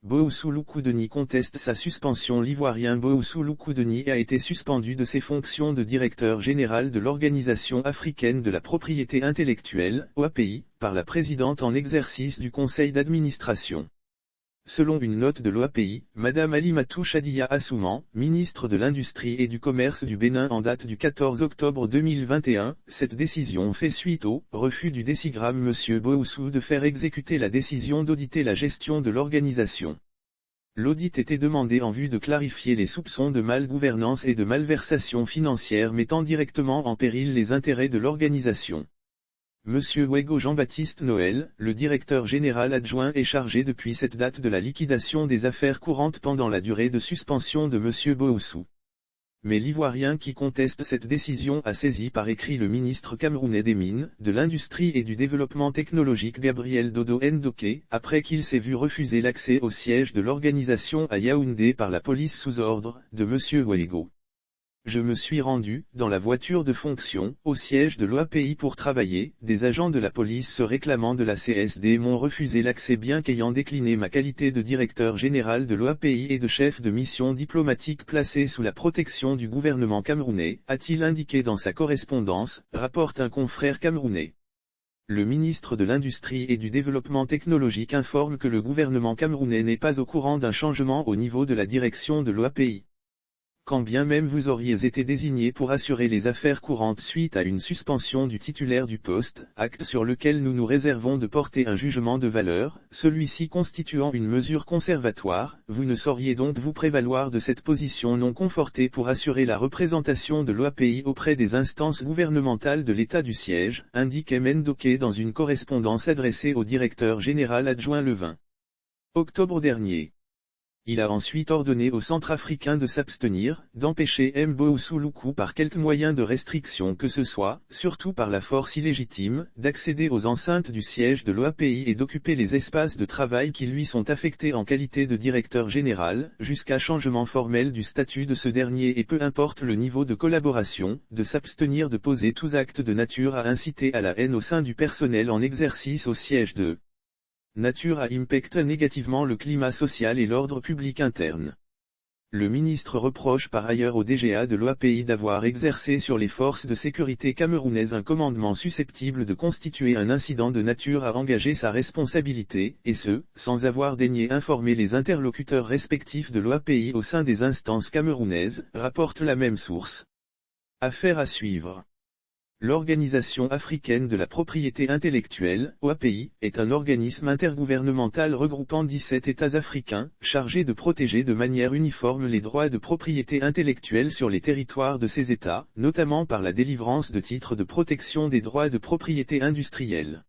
Boussoulou Koudeni conteste sa suspension. L'Ivoirien Boussoulou Koudeni a été suspendu de ses fonctions de directeur général de l'Organisation africaine de la propriété intellectuelle, OAPI, par la présidente en exercice du conseil d'administration. Selon une note de l'OAPI, Madame Alimatou Chadiya Assouman, ministre de l'Industrie et du Commerce du Bénin en date du 14 octobre 2021, cette décision fait suite au refus du décigramme M. Booussou de faire exécuter la décision d'auditer la gestion de l'organisation. L'audit était demandé en vue de clarifier les soupçons de malgouvernance et de malversation financière mettant directement en péril les intérêts de l'organisation. Monsieur Wego Jean-Baptiste Noël, le directeur général adjoint est chargé depuis cette date de la liquidation des affaires courantes pendant la durée de suspension de Monsieur Booussou. Mais l'Ivoirien qui conteste cette décision a saisi par écrit le ministre camerounais des Mines, de l'Industrie et du Développement technologique Gabriel Dodo Ndoké, après qu'il s'est vu refuser l'accès au siège de l'organisation à Yaoundé par la police sous ordre de Monsieur Wego. Je me suis rendu, dans la voiture de fonction, au siège de l'OAPI pour travailler. Des agents de la police se réclamant de la CSD m'ont refusé l'accès bien qu'ayant décliné ma qualité de directeur général de l'OAPI et de chef de mission diplomatique placé sous la protection du gouvernement camerounais, a-t-il indiqué dans sa correspondance, rapporte un confrère camerounais. Le ministre de l'Industrie et du Développement technologique informe que le gouvernement camerounais n'est pas au courant d'un changement au niveau de la direction de l'OAPI. Quand bien même vous auriez été désigné pour assurer les affaires courantes suite à une suspension du titulaire du poste, acte sur lequel nous nous réservons de porter un jugement de valeur, celui-ci constituant une mesure conservatoire, vous ne sauriez donc vous prévaloir de cette position non confortée pour assurer la représentation de l'OAPI auprès des instances gouvernementales de l'État du siège, indique Ndoké dans une correspondance adressée au directeur général adjoint le 20 octobre dernier. Il a ensuite ordonné au Centrafricain de s'abstenir, d'empêcher Boussoulou par quelque moyen de restriction que ce soit, surtout par la force illégitime, d'accéder aux enceintes du siège de l'OAPI et d'occuper les espaces de travail qui lui sont affectés en qualité de directeur général, jusqu'à changement formel du statut de ce dernier et peu importe le niveau de collaboration, de s'abstenir de poser tous actes de nature à inciter à la haine au sein du personnel en exercice au siège de nature à impacter négativement le climat social et l'ordre public interne. Le ministre reproche par ailleurs au DGA de l'OAPI d'avoir exercé sur les forces de sécurité camerounaises un commandement susceptible de constituer un incident de nature à engager sa responsabilité, et ce, sans avoir daigné informer les interlocuteurs respectifs de l'OAPI au sein des instances camerounaises, rapporte la même source. Affaire à suivre. L'Organisation africaine de la propriété intellectuelle, OAPI, est un organisme intergouvernemental regroupant 17 États africains, chargé de protéger de manière uniforme les droits de propriété intellectuelle sur les territoires de ces États, notamment par la délivrance de titres de protection des droits de propriété industrielle.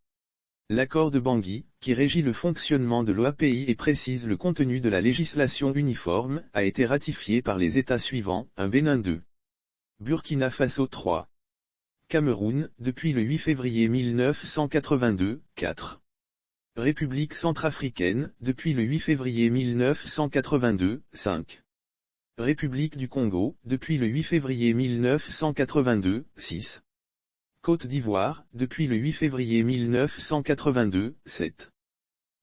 L'accord de Bangui, qui régit le fonctionnement de l'OAPI et précise le contenu de la législation uniforme, a été ratifié par les États suivants, un Bénin 2. Burkina Faso 3. Cameroun, depuis le 8 février 1982, 4. République centrafricaine, depuis le 8 février 1982, 5. République du Congo, depuis le 8 février 1982, 6. Côte d'Ivoire, depuis le 8 février 1982, 7.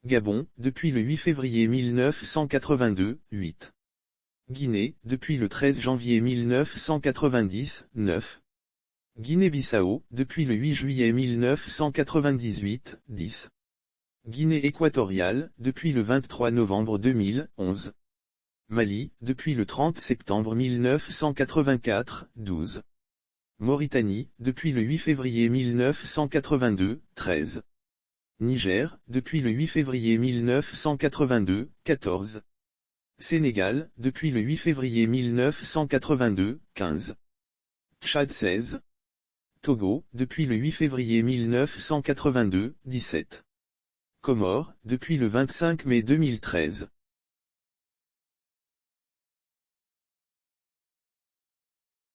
Gabon, depuis le 8 février 1982, 8. Guinée, depuis le 13 janvier 1990, 9. Guinée-Bissau, depuis le 8 juillet 1998, 10. Guinée équatoriale, depuis le 23 novembre 2011. Mali, depuis le 30 septembre 1984, 12. Mauritanie, depuis le 8 février 1982, 13. Niger, depuis le 8 février 1982, 14. Sénégal, depuis le 8 février 1982, 15. Tchad 16. Togo, depuis le 8 février 1982, 17. Comores, depuis le 25 mai 2013.